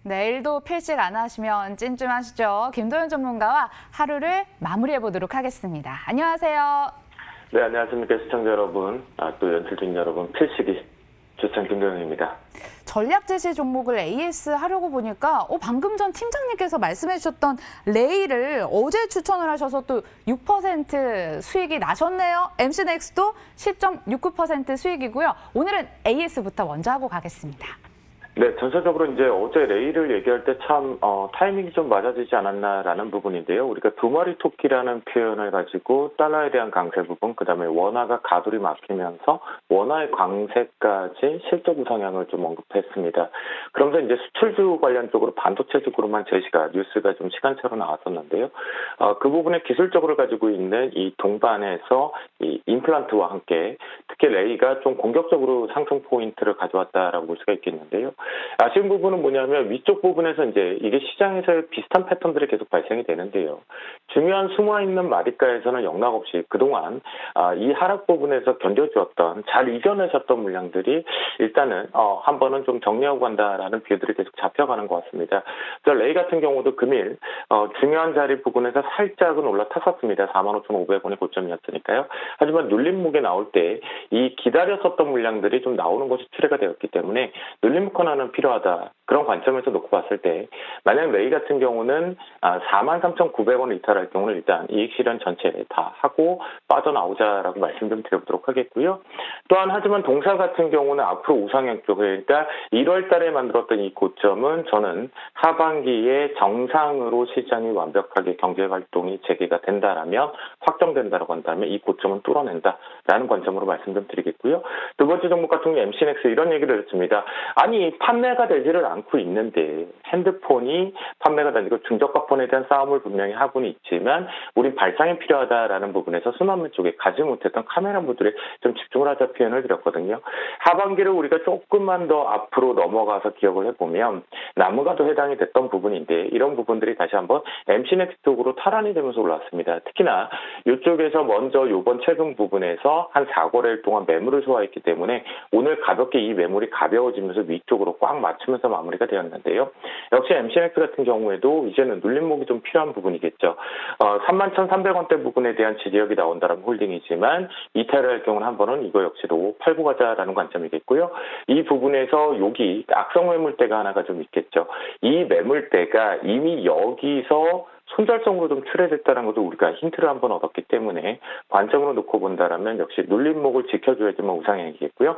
내일도 필식 안 하시면 찜찜하시죠? 김도현 전문가와 하루를 마무리해 보도록 하겠습니다. 안녕하세요. 네, 안녕하십니까 시청자 여러분, 또 연출 중인 여러분, 필식이 주찬 김도현입니다. 전략 제시 종목을 AS 하려고 보니까 방금 전 팀장님께서 말씀해 주셨던 레이를 어제 추천을 하셔서 또 6% 수익이 나셨네요. MC넥스도 10.69% 수익이고요. 오늘은 AS부터 먼저 하고 가겠습니다. 네, 전체적으로 이제 어제 레이를 얘기할 때 참 타이밍이 좀 맞아지지 않았나라는 부분인데요. 우리가 두 마리 토끼라는 표현을 가지고 달러에 대한 강세 부분, 그다음에 원화가 가돌이 막히면서 원화의 강세까지 실적 우상향을 좀 언급했습니다. 그러면서 이제 수출주 관련 쪽으로 반도체 쪽으로만 제시가 뉴스가 좀 시간차로 나왔었는데요. 그 부분에 기술적으로 가지고 있는 이 동반에서 이 임플란트와 함께 특히 레이가 좀 공격적으로 상승 포인트를 가져왔다라고 볼 수가 있겠는데요. 아쉬운 부분은 뭐냐면 위쪽 부분에서 이제 이게 시장에서 비슷한 패턴들이 계속 발생이 되는데요. 중요한 숨어있는 마디가에서는 영락 없이 그동안 이 하락 부분에서 견뎌주었던 잘 이겨내셨던 물량들이 일단은 한 번은 좀 정리하고 간다라는 뷰들이 계속 잡혀가는 것 같습니다. 레이 같은 경우도 금일 중요한 자리 부분에서 살짝은 올라탔었습니다. 45,500원이 고점이었으니까요. 하지만 눌림목에 나올 때 이 기다렸었던 물량들이 좀 나오는 것이 출회가 되었기 때문에 눌림목 하나는 필요하다. 그런 관점에서 놓고 봤을 때 만약 레이 같은 경우는 43,900원을 이탈할 경우는 일단 이익 실현 전체 다 하고 빠져나오자라고 말씀 좀 드려보도록 하겠고요. 또한 하지만 동사 같은 경우는 앞으로 우상향 쪽, 그러니까 1월 달에 만들었던 이 고점은 저는 하반기에 정상으로 시장이 완벽하게 경제 활동이 재개가 된다라면 확정된다라고 한다면 이 고점은 뚫어낸다라는 관점으로 말씀 좀 드리겠고요. 두 번째 종목 같은 경우 MC넥스 이런 얘기를 했습니다. 아니 판매가 되지를 않고 있는데 핸드폰이 판매가 되고 중저가폰에 대한 싸움을 분명히 하고는 있지만 우린 발상이 필요하다라는 부분에서 순환물 쪽에 가지 못했던 카메라 모듈에 좀 집중을 하자 표현을 드렸거든요. 하반기를 우리가 조금만 더 앞으로 넘어가서 기억을 해보면 나무가도 해당이 됐던 부분인데 이런 부분들이 다시 한번 MC넥스 쪽으로 탈환이 되면서 올랐습니다. 특히나 이쪽에서 먼저 이번 최근 부분에서 한 4거래일 동안 매물을 소화했기 때문에 오늘 가볍게 이 매물이 가벼워지면서 위쪽으로 꽉 맞추면서 마무리가 되었는데요. 역시 MC넥스 같은 경우에도 이제는 눌림목이 좀 필요한 부분이겠죠. 31,300원대 부분에 대한 지지력이 나온다는 홀딩이지만 이탈을 할 경우는 한 번은 이거 역시도 팔고 가자라는 관점이겠고요. 이 부분에서 여기 악성 매물대가 하나가 좀 있겠죠. 이 매물대가 이미 여기서 손절성으로 좀 출해됐다는 것도 우리가 힌트를 한번 얻었기 때문에 관점으로 놓고 본다라면 역시 눌림목을 지켜줘야지만 우상향이겠고요.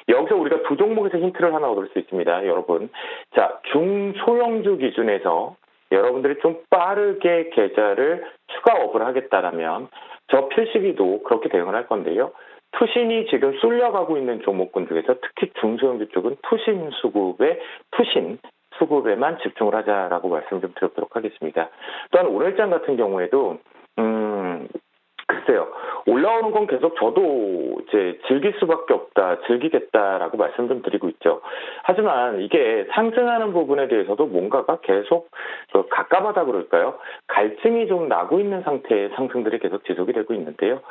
여기서 우리가 두 종목에서 힌트를 하나 얻을 수 있습니다. 여러분, 자 중소형주 기준에서 여러분들이 좀 빠르게 계좌를 추가 업을 하겠다라면 저 필시기도 그렇게 대응을 할 건데요. 투신이 지금 쏠려가고 있는 종목군 중에서 특히 중소형주 쪽은 투신 수급에만 집중을 하자라고 말씀 좀 드리도록 하겠습니다. 또한 오늘장 같은 경우에도 글쎄요. 올라오는 건 계속 저도 이제 즐길 수밖에 없다, 즐기겠다라고 말씀 좀 드리고 있죠. 하지만 이게 상승하는 부분에 대해서도 뭔가가 계속 갑갑하다 그럴까요? 갈증이 좀 나고 있는 상태의 상승들이 계속 지속이 되고 있는데요.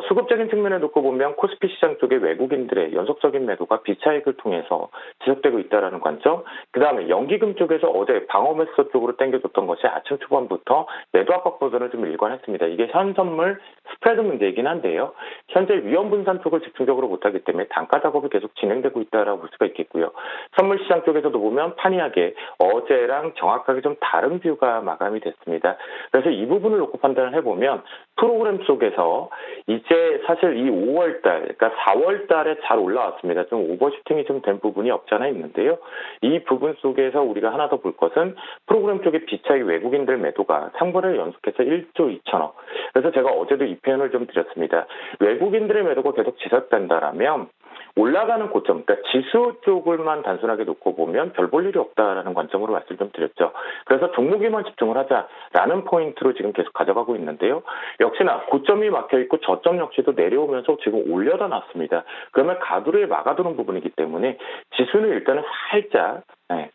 수급적인 측면에 놓고 보면 코스피 시장 쪽에 외국인들의 연속적인 매도가 비차익을 통해서 지속되고 있다는 관점. 그 다음에 연기금 쪽에서 어제 방어매수 쪽으로 당겨줬던 것이 아침 초반부터 매도 압박 버전을 좀 일관했습니다. 이게 현선물 스프레드 문제이긴 한데요. 현재 위험 분산 쪽을 집중적으로 못하기 때문에 단가 작업이 계속 진행되고 있다라고 볼 수가 있겠고요. 선물 시장 쪽에서도 보면 판이하게 어제랑 정확하게 좀 다른 뷰가 마감이 됐습니다. 그래서 이 부분을 놓고 판단을 해보면 프로그램 속에서 이제 사실 이 5월달, 그러니까 4월달에 잘 올라왔습니다. 좀 오버슈팅이 좀 된 부분이 없지 않아 있는데요. 이 부분 속에서 우리가 하나 더 볼 것은 프로그램 쪽의 비차익 외국인들 매도가 3거래를 연속해서 1조 2천억. 그래서 제가 어제도 이 표현을 좀 드렸습니다. 외국인들의 매도가 계속 지속된다라면 올라가는 고점, 그러니까 지수 쪽을만 단순하게 놓고 보면 별 볼 일이 없다라는 관점으로 말씀 좀 드렸죠. 그래서 종목에만 집중을 하자라는 포인트로 지금 계속 가져가고 있는데요. 역시나 고점이 막혀있고 저점 역시도 내려오면서 지금 올려다 놨습니다. 그러면 가두리에 막아두는 부분이기 때문에 지수는 일단은 살짝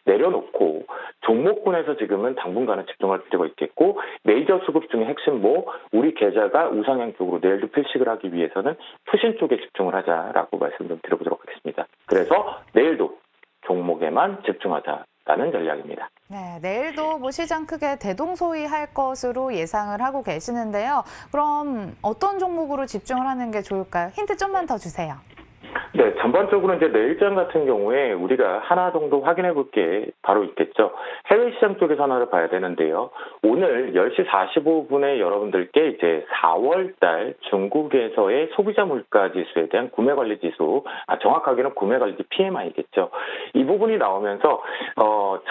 내려놓고 종목군에서 지금은 당분간은 집중할 필요가 있겠고 메이저 수급 중에 핵심 우리 계좌가 우상향 쪽으로 내일도 필식을 하기 위해서는 투신 쪽에 집중을 하자라고 말씀 좀 드려보도록 하겠습니다. 그래서 내일도 종목에만 집중하자. 보자라는 전략입니다. 네, 내일도 뭐 시장 크게 대동소이할 것으로 예상을 하고 계시는데요. 그럼 어떤 종목으로 집중을 하는 게 좋을까요? 힌트 좀만 더 주세요. 네, 전반적으로 이제 내일장 같은 경우에 우리가 하나 정도 확인해 볼 게 바로 있겠죠. 해외 시장 쪽에서 하나를 봐야 되는데요. 오늘 10시 45분에 여러분들께 이제 4월달 중국에서의 소비자 물가 지수에 대한 구매 관리 지수, 정확하게는 구매 관리 PMI겠죠. 이 부분이 나오면서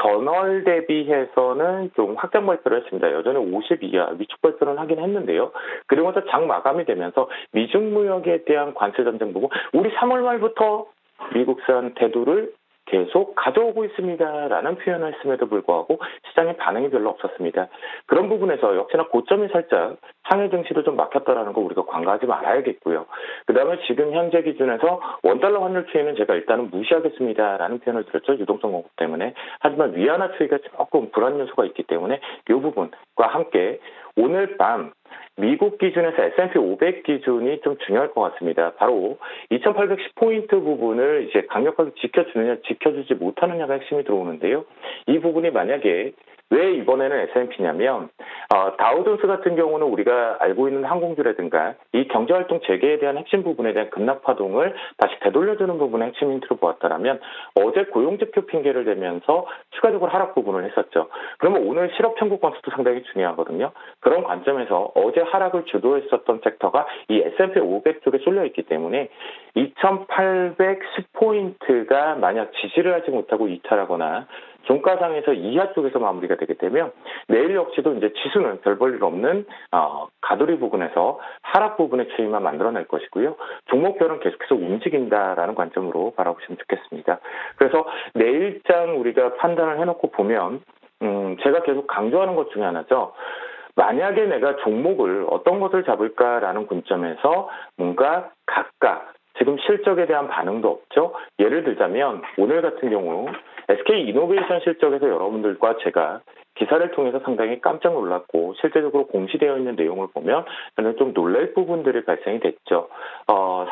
전월 대비해서는 좀 확장 발표를 했습니다. 여전히 50 이하 위축 발표는 하긴 했는데요. 그러면서 장 마감이 되면서 미중 무역에 대한 관세 전쟁 부분, 우리 3월 말부터 미국산 대두를 계속 가져오고 있습니다라는 표현을 했음에도 불구하고 시장의 반응이 별로 없었습니다. 그런 부분에서 역시나 고점이 살짝 상해 증시도 좀 막혔다라는 거 우리가 간과하지 말아야겠고요. 그다음에 지금 현재 기준에서 원달러 환율 추이는 제가 일단은 무시하겠습니다라는 표현을 드렸죠. 유동성 공급 때문에. 하지만 위안화 추이가 조금 불안 요소가 있기 때문에 이 부분과 함께 오늘 밤 미국 기준에서 S&P 500 기준이 좀 중요할 것 같습니다. 바로 2810포인트 부분을 이제 강력하게 지켜주느냐, 지켜주지 못하느냐가 핵심이 들어오는데요. 이 부분이 만약에 왜 이번에는 S&P냐면 다우존스 같은 경우는 우리가 알고 있는 항공주라든가 이 경제활동 재개에 대한 핵심 부분에 대한 급락 파동을 다시 되돌려주는 부분의 핵심 힌트로 보았다면 어제 고용지표 핑계를 대면서 추가적으로 하락 부분을 했었죠. 그러면 오늘 실업 청구 건수도 상당히 중요하거든요. 그런 관점에서 어제 하락을 주도했었던 섹터가 이 S&P 500 쪽에 쏠려 있기 때문에 2810포인트가 만약 지지를 하지 못하고 이탈하거나 종가상에서 이하 쪽에서 마무리가 되게 되면 내일 역시도 이제 지수는 별 볼 일 없는 가돌이 부분에서 하락 부분의 추이만 만들어낼 것이고요. 종목별은 계속해서 움직인다라는 관점으로 바라보시면 좋겠습니다. 그래서 내일장 우리가 판단을 해놓고 보면 제가 계속 강조하는 것 중에 하나죠. 만약에 내가 종목을 어떤 것을 잡을까라는 관점에서 뭔가 각각 지금 실적에 대한 반응도 없죠. 예를 들자면 오늘 같은 경우 SK 이노베이션 실적에서 여러분들과 제가 기사를 통해서 상당히 깜짝 놀랐고 실제적으로 공시되어 있는 내용을 보면 저는 좀 놀랄 부분들이 발생이 됐죠.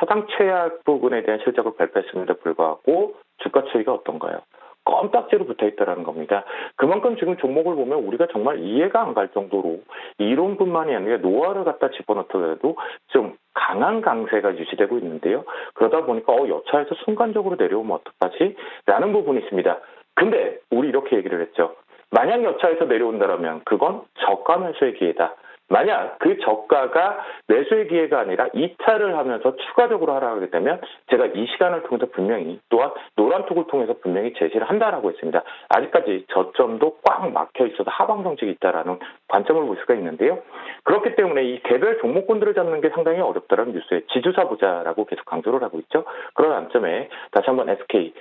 사상 최악 부분에 대한 실적을 발표했음에도 불구하고 주가 추이가 어떤가요? 껌딱지로 붙어있다는 겁니다. 그만큼 지금 종목을 보면 우리가 정말 이해가 안 갈 정도로 이론뿐만이 아니라 노화를 갖다 집어넣더라도 좀 강한 강세가 유지되고 있는데요. 그러다 보니까 여차에서 순간적으로 내려오면 어떡하지? 라는 부분이 있습니다. 근데 우리 이렇게 얘기를 했죠. 만약 여차에서 내려온다면 그건 저가 매수의 기회다. 만약 그 저가가 매수의 기회가 아니라 이탈을 하면서 추가적으로 하락하게 되면 제가 이 시간을 통해서 분명히 또한 노란톡을 통해서 분명히 제시를 한다라고 했습니다. 아직까지 저점도 꽉 막혀 있어서 하방 정책이 있다라는 관점을 볼 수가 있는데요. 그렇기 때문에 이 개별 종목군들을 잡는 게 상당히 어렵다는 뉴스에 지주사 보자라고 계속 강조를 하고 있죠. 그런 관점에 다시 한번 SK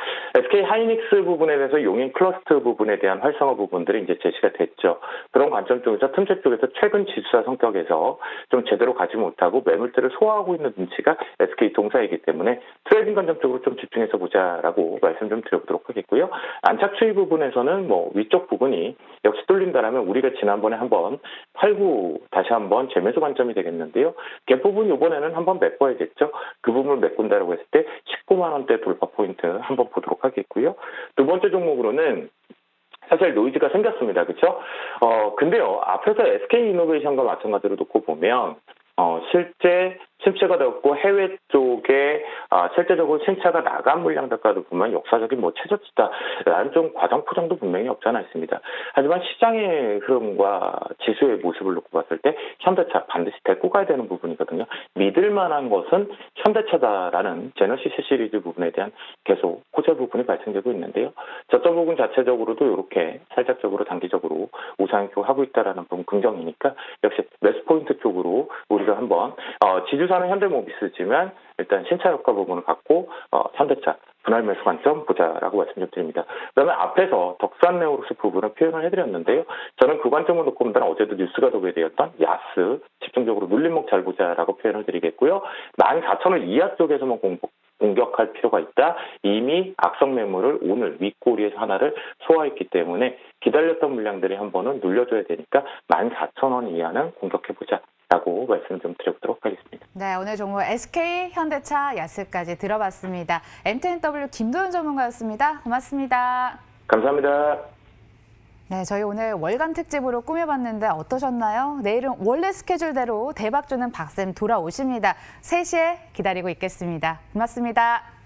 하이닉스 부분에 대해서 용인 클러스터 부분에 대한 활성화 부분들이 이제 제시가 됐죠. 그런 관점 쪽에서 틈새 쪽에서 최근 지수사 성격에서 좀 제대로 가지 못하고 매물대를 소화하고 있는 눈치가 SK 동사이기 때문에 트레이딩 관점 쪽으로 좀 집중해서 보자라고 말씀 좀 드려보도록 하겠고요. 안착 추이 부분에서는 위쪽 부분이 역시 뚫린다라면 우리가 지난번에 한번 89 다시 한번 재매수 관점이 되겠는데요. 갭 부분 이번에는 한번 메꿔야겠죠. 그 부분을 메꾼다라고 했을 때 19만 원대 돌파 포인트 한번 보도록 하겠고요. 두 번째 종목으로는 사실 노이즈가 생겼습니다. 그렇죠? 근데요. 앞에서 SK 이노베이션과 마찬가지로 놓고 보면 실제 침체가 되었고 해외 쪽에 실제적으로 침체가 나간 물량 단가도 보면 역사적인 최저치다라는 좀 과장 포장도 분명히 없지 않아 있습니다. 하지만 시장의 흐름과 지수의 모습을 놓고 봤을 때 현대차 반드시 데리고 가야 되는 부분이거든요. 믿을 만한 것은 현대차다라는 제너시스 시리즈 부분에 대한 계속 호재 부분이 발생되고 있는데요. 저점 부분 자체적으로도 이렇게 살짝적으로 단기적으로 우상향 하고 있다라는 부분 긍정이니까 역시 매수 포인트 쪽으로 우리가 한번 지주사는 현대모비스지만 일단 신차 효과 부분을 갖고 현대차 분할 매수 관점 보자라고 말씀 좀 드립니다. 그다음에 앞에서 덕산네오로스 부분을 표현을 해드렸는데요. 저는 그 관점을 놓고 본다면 어제도 뉴스가 도배되었던 야스 집중적으로 눌림목 잘 보자라고 표현을 드리겠고요. 14,000원 이하 쪽에서만 공격할 필요가 있다. 이미 악성 매물을 오늘 윗꼬리에서 하나를 소화했기 때문에 기다렸던 물량들이 한 번은 눌려줘야 되니까 14,000원 이하는 공격해보자. 라고 말씀 좀 드려보도록 하겠습니다. 네, 오늘 종목 SK, 현대차, 야스까지 들어봤습니다. MTNW 김도현 전문가였습니다. 고맙습니다. 감사합니다. 네, 저희 오늘 월간 특집으로 꾸며봤는데 어떠셨나요? 내일은 원래 스케줄대로 대박 주는 박쌤 돌아오십니다. 3시에 기다리고 있겠습니다. 고맙습니다.